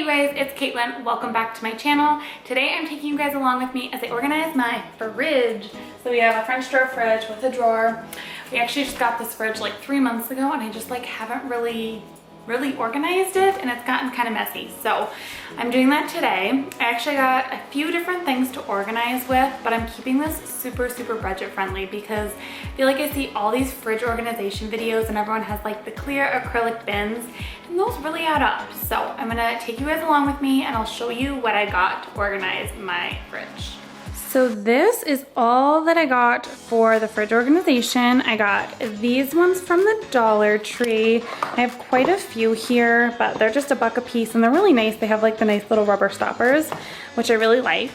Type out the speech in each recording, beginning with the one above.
you guys, it's Caitlin. Welcome back to my channel. Today I'm taking you guys along with me as I organize my fridge. So we have a French door fridge with a drawer. We actually just got this fridge like 3 months ago and I just haven't really organized it and it's gotten kind of messy. So I'm doing that today. I actually got a few different things to organize with, but I'm keeping this super budget friendly because I feel like I see all these fridge organization videos and everyone has like the clear acrylic bins and those really add up. So I'm gonna take you guys along with me and I'll show you what I got to organize my fridge. So this is all that I got for the fridge organization. I got these ones from the Dollar Tree. I have quite a few here, but they're just $1 a piece and they're really nice. They have like the nice little rubber stoppers, which I really like.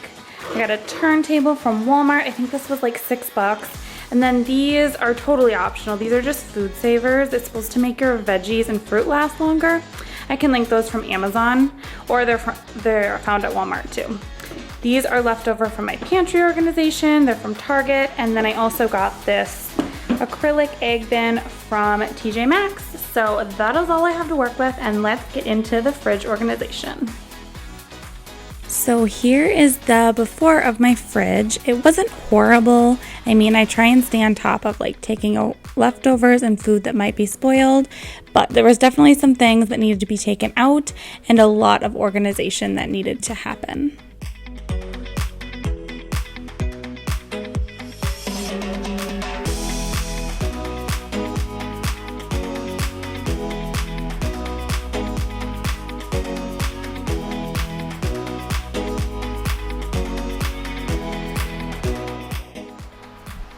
I got a turntable from Walmart. I think this was like $6. And then these are totally optional. These are just food savers. It's supposed to make your veggies and fruit last longer. I can link those from Amazon or they're found at Walmart too. These are leftover from my pantry organization. They're from Target. And then I also got this acrylic egg bin from TJ Maxx. So that is all I have to work with, and let's get into the fridge organization. So here is the before of my fridge. It wasn't horrible. I mean, I try and stay on top of like taking out leftovers and food that might be spoiled, but there was definitely some things that needed to be taken out and a lot of organization that needed to happen.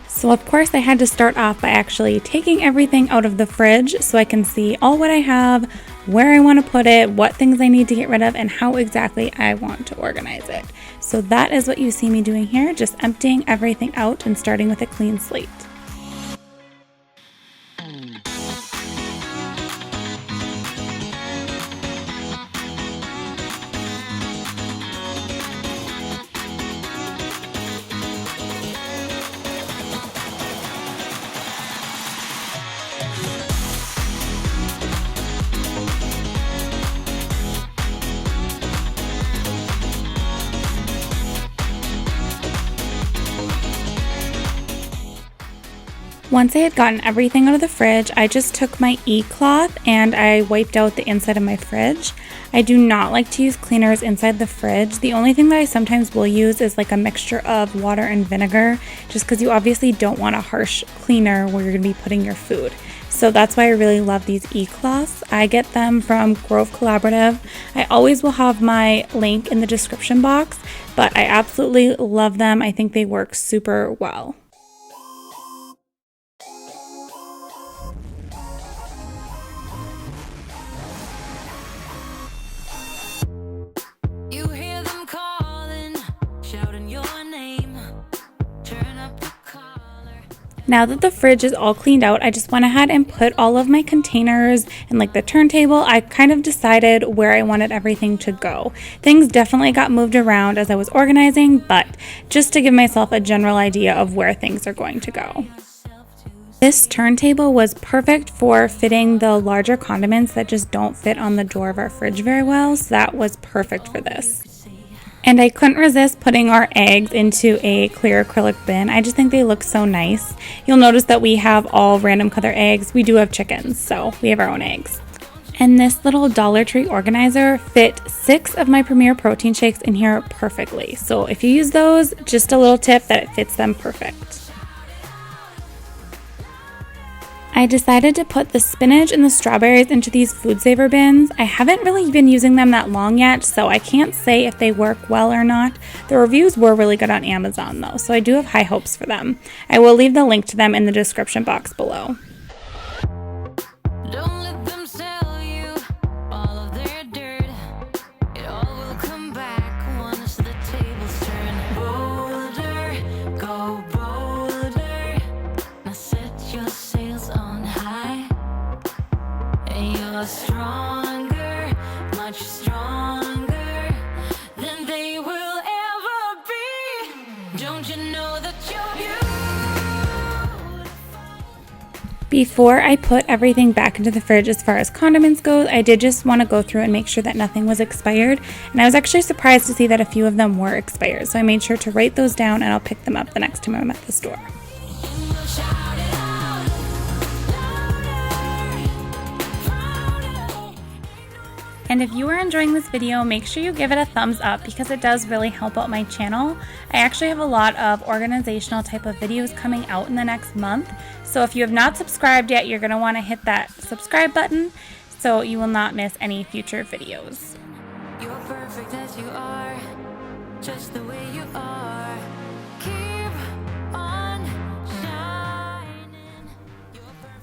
So of course I had to start off by actually taking everything out of the fridge so I can see all what I have, where I want to put it, what things I need to get rid of, and how exactly I want to organize it. So that is what you see me doing here, just emptying everything out and starting with a clean slate. Once I had gotten everything out of the fridge, I just took my e-cloth and I wiped out the inside of my fridge. I do not like to use cleaners inside the fridge. The only thing that I sometimes will use is like a mixture of water and vinegar, just because you obviously don't want a harsh cleaner where you're going to be putting your food. So that's why I really love these e-cloths. I get them from Grove Collaborative. I always will have my link in the description box, but I absolutely love them. I think they work super well. Now that the fridge is all cleaned out, I just went ahead and put all of my containers and like the turntable. I kind of decided where I wanted everything to go. Things definitely got moved around as I was organizing, but just to give myself a general idea of where things are going to go. This turntable was perfect for fitting the larger condiments that just don't fit on the door of our fridge very well, so that was perfect for this. And I couldn't resist putting our eggs into a clear acrylic bin. I just think they look so nice. You'll notice that we have all random color eggs. We do have chickens, so we have our own eggs. And this little Dollar Tree organizer fit 6 of my Premier protein shakes in here perfectly. So if you use those, just a little tip that it fits them perfect. I decided to put the spinach and the strawberries into these food saver bins. I haven't really been using them that long yet, so I can't say if they work well or not. The reviews were really good on Amazon though, so I do have high hopes for them. I will leave the link to them in the description box below. Before I put everything back into the fridge as far as condiments goes, I did just want to go through and make sure that nothing was expired. And I was actually surprised to see that a few of them were expired. So I made sure to write those down and I'll pick them up the next time I'm at the store. And if you are enjoying this video, make sure you give it a thumbs up because it does really help out my channel. I actually have a lot of organizational type of videos coming out in the next month. So if you have not subscribed yet, you're going to want to hit that subscribe button so you will not miss any future videos. You're perfect as you are, just the way you are. Keep on shining.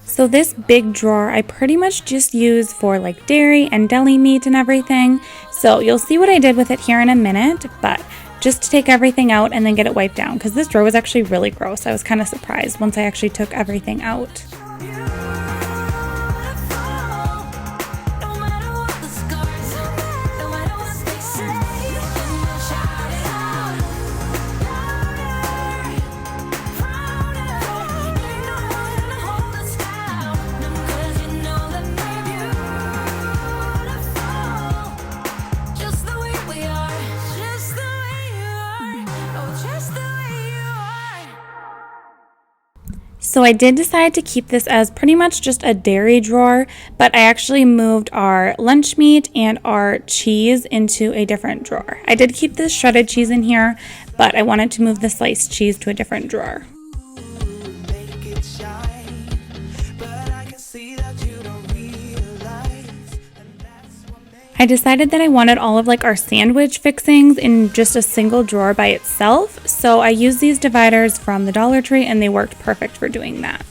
So this big drawer I pretty much just use for like dairy and deli meat and everything. So you'll see what I did with it here in a minute, but just to take everything out and then get it wiped down because this drawer was actually really gross. I was kind of surprised once I actually took everything out. So I did decide to keep this as pretty much just a dairy drawer, but I actually moved our lunch meat and our cheese into a different drawer. I did keep this shredded cheese in here, but I wanted to move the sliced cheese to a different drawer. I decided that I wanted all of like our sandwich fixings in just a single drawer by itself, so I used these dividers from the Dollar Tree and they worked perfect for doing that.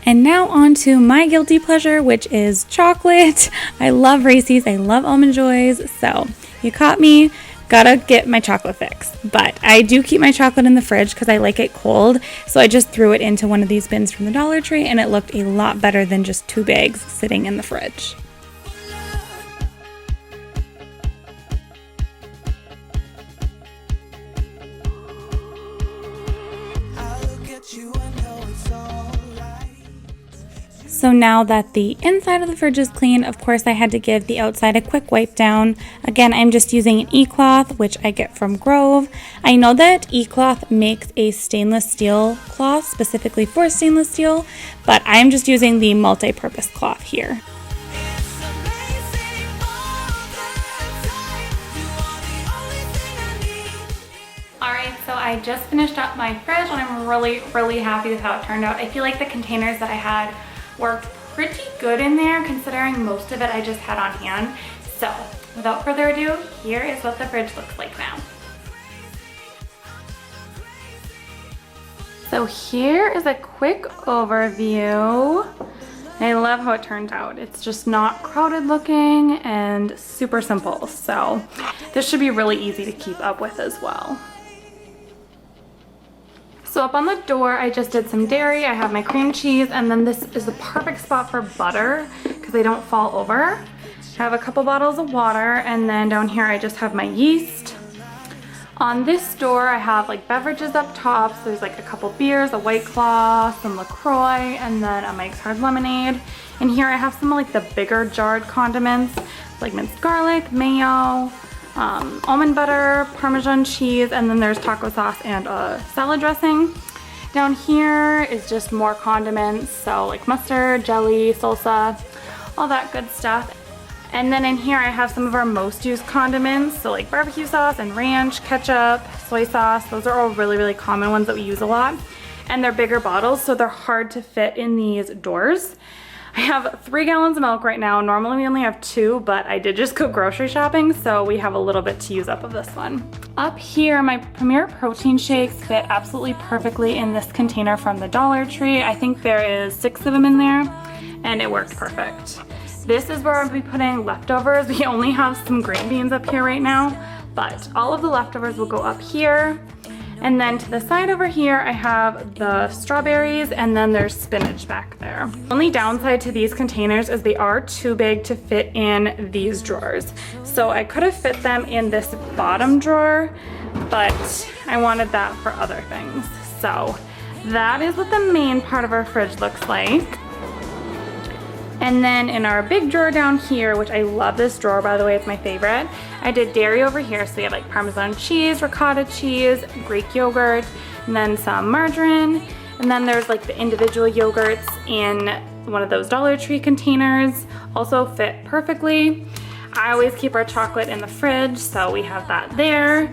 And now on to my guilty pleasure, which is chocolate. I love Reese's, I love Almond Joys, so you caught me. Gotta get my chocolate fix. But I do keep my chocolate in the fridge because I like it cold. So I just threw it into one of these bins from the Dollar Tree and it looked a lot better than just 2 bags sitting in the fridge. So now that the inside of the fridge is clean, of course I had to give the outside a quick wipe down. Again, I'm just using an e-cloth, which I get from Grove. I know that e-cloth makes a stainless steel cloth specifically for stainless steel, but I'm just using the multi-purpose cloth here. Alright, so I just finished up my fridge and I'm really happy with how it turned out. I feel like the containers that I had worked pretty good in there considering most of it I just had on hand. So without further ado, here is what the fridge looks like now. So here is a quick overview. I love how it turned out. It's just not crowded looking and super simple. So this should be really easy to keep up with as well. So up on the door, I just did some dairy. I have my cream cheese, and then this is the perfect spot for butter because they don't fall over. I have a couple bottles of water, and then down here I just have my yeast. On this door, I have like beverages up top. So there's like a couple beers, a White Claw, some LaCroix, and then a Mike's Hard Lemonade. And here I have some like the bigger jarred condiments, like minced garlic, mayo, almond butter, Parmesan cheese, and then there's taco sauce and a salad dressing. Down here is just more condiments, so like mustard, jelly, salsa, all that good stuff. And then in here I have some of our most used condiments, so like barbecue sauce and ranch, ketchup, soy sauce. Those are all really common ones that we use a lot. And they're bigger bottles, so they're hard to fit in these doors. I have 3 gallons of milk right now. Normally we only have 2, but I did just go grocery shopping, so we have a little bit to use up of this one. Up here, my Premier protein shakes fit absolutely perfectly in this container from the Dollar Tree. I think there is 6 of them in there, and it works perfect. This is where I'll be putting leftovers. We only have some green beans up here right now, but all of the leftovers will go up here. And then to the side over here, I have the strawberries, and then there's spinach back there. Only downside to these containers is they are too big to fit in these drawers. So I could have fit them in this bottom drawer, but I wanted that for other things. So that is what the main part of our fridge looks like. And then in our big drawer down here, which I love this drawer, by the way, it's my favorite, I did dairy over here. So we have like Parmesan cheese, ricotta cheese, Greek yogurt, and then some margarine. And then there's like the individual yogurts in one of those Dollar Tree containers. Also fit perfectly. I always keep our chocolate in the fridge, so we have that there.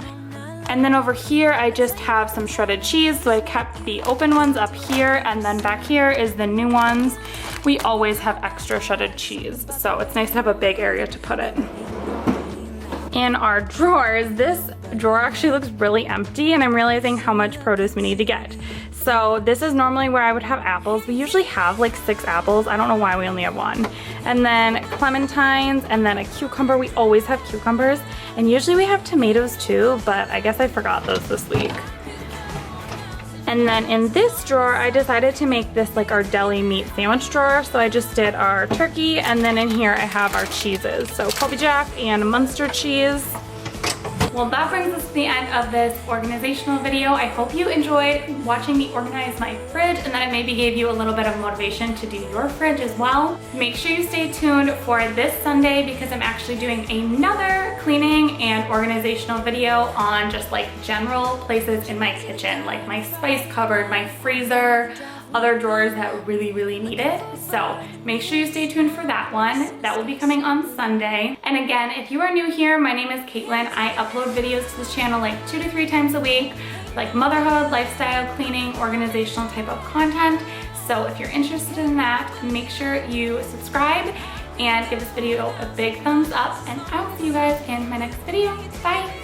And then over here, I just have some shredded cheese. So I kept the open ones up here, and then back here is the new ones. We always have extra shredded cheese, so it's nice to have a big area to put it. In our drawers, this drawer actually looks really empty, and I'm realizing how much produce we need to get. So this is normally where I would have apples. We usually have like 6 apples. I don't know why we only have 1. And then clementines, and then a cucumber. We always have cucumbers. And usually we have tomatoes too, but I guess I forgot those this week. And then in this drawer, I decided to make this like our deli meat sandwich drawer. So I just did our turkey, and then in here I have our cheeses. So Colby Jack and Munster cheese. Well, that brings us to the end of this organizational video. I hope you enjoyed watching me organize my fridge, and that it maybe gave you a little bit of motivation to do your fridge as well. Make sure you stay tuned for this Sunday, because I'm actually doing another cleaning and organizational video on just like general places in my kitchen, like my spice cupboard, my freezer, other drawers that really need it. So make sure you stay tuned for that one. That will be coming on Sunday. And again, if you are new here, my name is Caitlin. I upload videos to this channel like 2 to 3 times a week, like motherhood, lifestyle, cleaning, organizational type of content. So if you're interested in that, make sure you subscribe and give this video a big thumbs up, and I will see you guys in my next video. Bye.